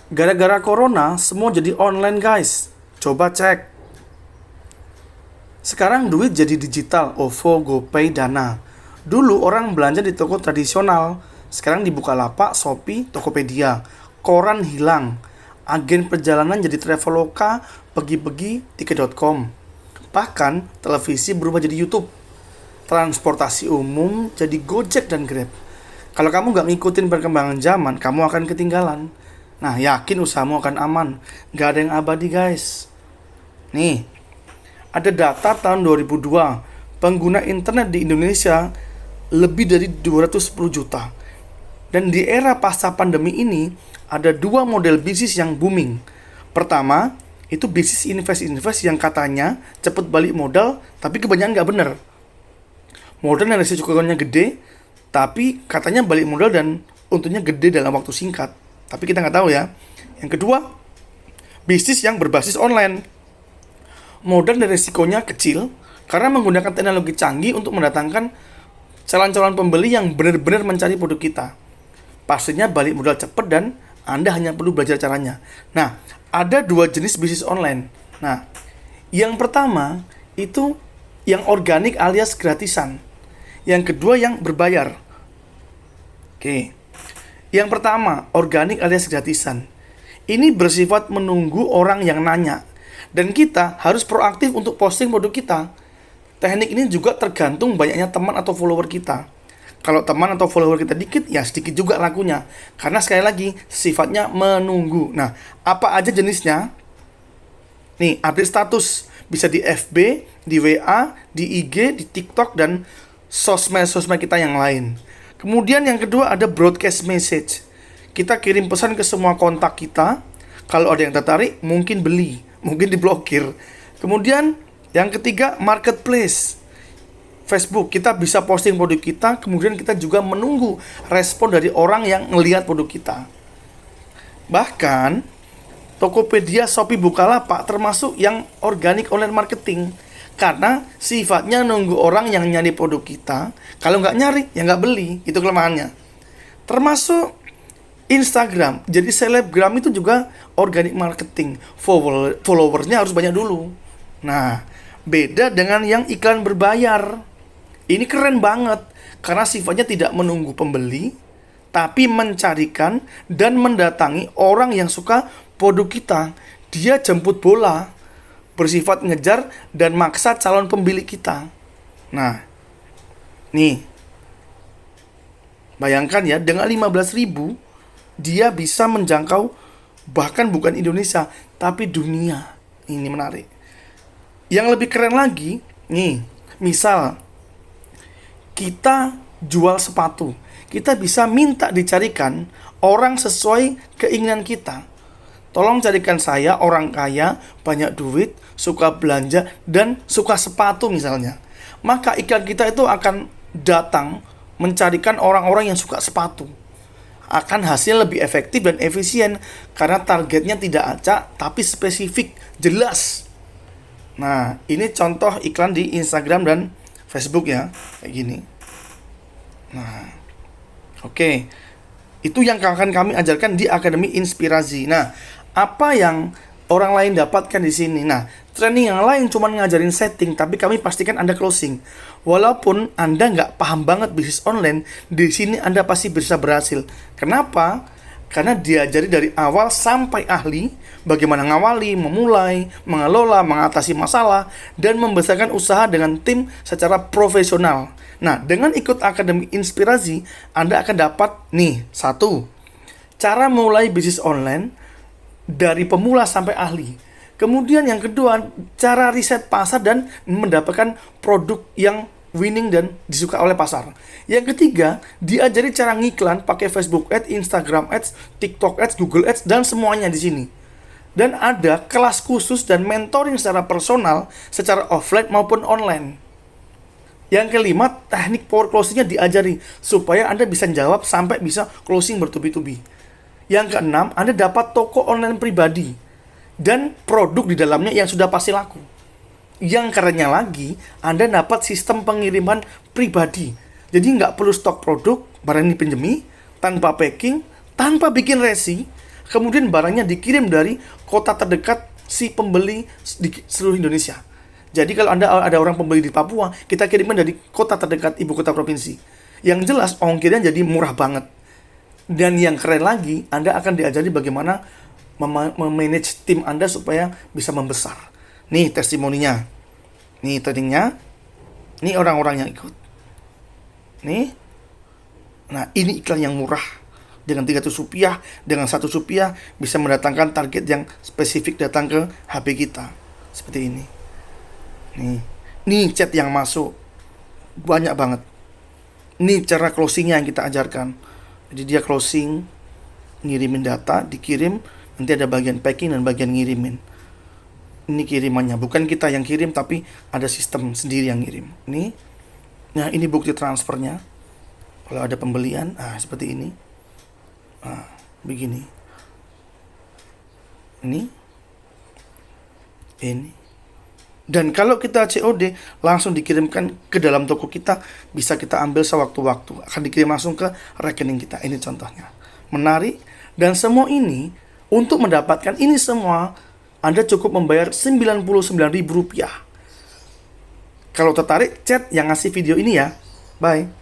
Gara-gara corona, semua jadi online guys. Coba cek. Sekarang duit jadi digital, OVO, GoPay, Dana. Dulu orang belanja di toko tradisional, sekarang di Bukalapak, Shopee, Tokopedia. Koran hilang, agen perjalanan jadi Traveloka, pergi-pergi, tiket.com. Bahkan televisi berubah jadi YouTube. Transportasi umum jadi Gojek dan Grab. Kalau kamu nggak ngikutin perkembangan zaman, kamu akan ketinggalan. Nah, yakin usahamu akan aman. Nggak ada yang abadi guys. Nih, ada data tahun 2002, pengguna internet di Indonesia lebih dari 210 juta. Dan di era pasca pandemi ini, ada dua model bisnis yang booming. Pertama, itu bisnis invest yang katanya cepet balik modal, tapi kebanyakan nggak bener. Modal yang risikonya gede, tapi katanya balik modal dan untungnya gede dalam waktu singkat. Tapi kita nggak tahu ya. Yang kedua, bisnis yang berbasis online. Modal dan risikonya kecil karena menggunakan teknologi canggih untuk mendatangkan calon-calon pembeli yang benar-benar mencari produk kita. Pastinya balik modal cepat dan Anda hanya perlu belajar caranya. Nah, ada dua jenis bisnis online. Nah, yang pertama itu yang organik alias gratisan. Yang kedua yang berbayar. Oke. Yang pertama, organik alias gratisan. Ini bersifat menunggu orang yang nanya. Dan kita harus proaktif untuk posting produk kita. Teknik ini juga tergantung banyaknya teman atau follower kita. Kalau teman atau follower kita dikit, ya sedikit juga lakunya. Karena sekali lagi, sifatnya menunggu. Nah, apa aja jenisnya? Nih, update status. Bisa di FB, di WA, di IG, di TikTok, dan sosmed-sosmed kita yang lain. Kemudian yang kedua ada broadcast message. Kita kirim pesan ke semua kontak kita. Kalau ada yang tertarik, mungkin beli, mungkin diblokir. Kemudian yang ketiga marketplace. Facebook, kita bisa posting produk kita, kemudian kita juga menunggu respon dari orang yang ngelihat produk kita. Bahkan Tokopedia, Shopee, Bukalapak termasuk yang organic online marketing. Karena sifatnya nunggu orang yang nyari produk kita. Kalau nggak nyari, ya nggak beli. Itu kelemahannya. Termasuk Instagram. Jadi selebgram itu juga organic marketing. Followersnya harus banyak dulu. Nah, beda dengan yang iklan berbayar. Ini keren banget. Karena sifatnya tidak menunggu pembeli, tapi mencarikan dan mendatangi orang yang suka produk kita. Dia jemput bola, bersifat ngejar dan maksa calon pembeli kita. Nah, nih, bayangkan ya, dengan 15.000 dia bisa menjangkau bahkan bukan Indonesia, tapi dunia. Ini menarik. Yang lebih keren lagi, nih, misal kita jual sepatu, kita bisa minta dicarikan orang sesuai keinginan kita. Tolong carikan saya orang kaya, banyak duit, suka belanja, dan suka sepatu misalnya. Maka iklan kita itu akan datang mencarikan orang-orang yang suka sepatu. Akan hasil lebih efektif dan efisien karena targetnya tidak acak tapi spesifik, jelas. Nah, ini contoh iklan di Instagram dan Facebook ya, kayak gini. Nah, oke. Itu yang akan kami ajarkan di Akademi Inspirasi. Nah, apa yang orang lain dapatkan di sini? Nah, training yang lain cuma ngajarin setting, tapi kami pastikan Anda closing. Walaupun Anda nggak paham banget bisnis online, di sini Anda pasti bisa berhasil. Kenapa? Karena diajari dari awal sampai ahli, bagaimana ngawali, memulai, mengelola, mengatasi masalah, dan membesarkan usaha dengan tim secara profesional. Nah, dengan ikut Akademi Inspirasi, Anda akan dapat nih, 1. Cara mulai bisnis online dari pemula sampai ahli. Kemudian yang kedua, cara riset pasar dan mendapatkan produk yang winning dan disuka oleh pasar. Yang ketiga, diajari cara ngiklan pakai Facebook Ads, Instagram Ads, TikTok Ads, Google Ads, dan semuanya di sini. Dan ada kelas khusus dan mentoring secara personal, secara offline maupun online. Yang kelima, teknik power closing-nya diajari supaya Anda bisa jawab sampai bisa closing bertubi-tubi. Yang keenam, Anda dapat toko online pribadi dan produk di dalamnya yang sudah pasti laku. Yang kerennya lagi, Anda dapat sistem pengiriman pribadi. Jadi nggak perlu stok produk, barang dipinjemi, tanpa packing, tanpa bikin resi. Kemudian barangnya dikirim dari kota terdekat si pembeli di seluruh Indonesia. Jadi kalau Anda ada orang pembeli di Papua, kita kirimkan dari kota terdekat ibu kota provinsi. Yang jelas ongkirnya jadi murah banget. Dan yang keren lagi, Anda akan diajari bagaimana memanage tim Anda supaya bisa membesar. Nih testimoninya. Nih trainingnya. Nih orang-orang yang ikut. Nih. Nah, ini iklan yang murah. Dengan 300 rupiah, dengan 100 rupiah bisa mendatangkan target yang spesifik datang ke HP kita. Seperti ini. Nih chat yang masuk. Banyak banget. Ini cara closingnya yang kita ajarkan. Jadi dia closing, ngirimin data, dikirim, nanti ada bagian packing dan bagian ngirimin. Ini kirimannya, bukan kita yang kirim, tapi ada sistem sendiri yang ngirim. Nah ini bukti transfernya. Kalau ada pembelian, seperti ini. Begini. Ini. Dan kalau kita COD, langsung dikirimkan ke dalam toko kita, bisa kita ambil sewaktu-waktu. Akan dikirim langsung ke rekening kita. Ini contohnya. Menarik. Dan semua ini, untuk mendapatkan ini semua, Anda cukup membayar Rp99.000. Kalau tertarik, chat yang ngasih video ini ya. Bye.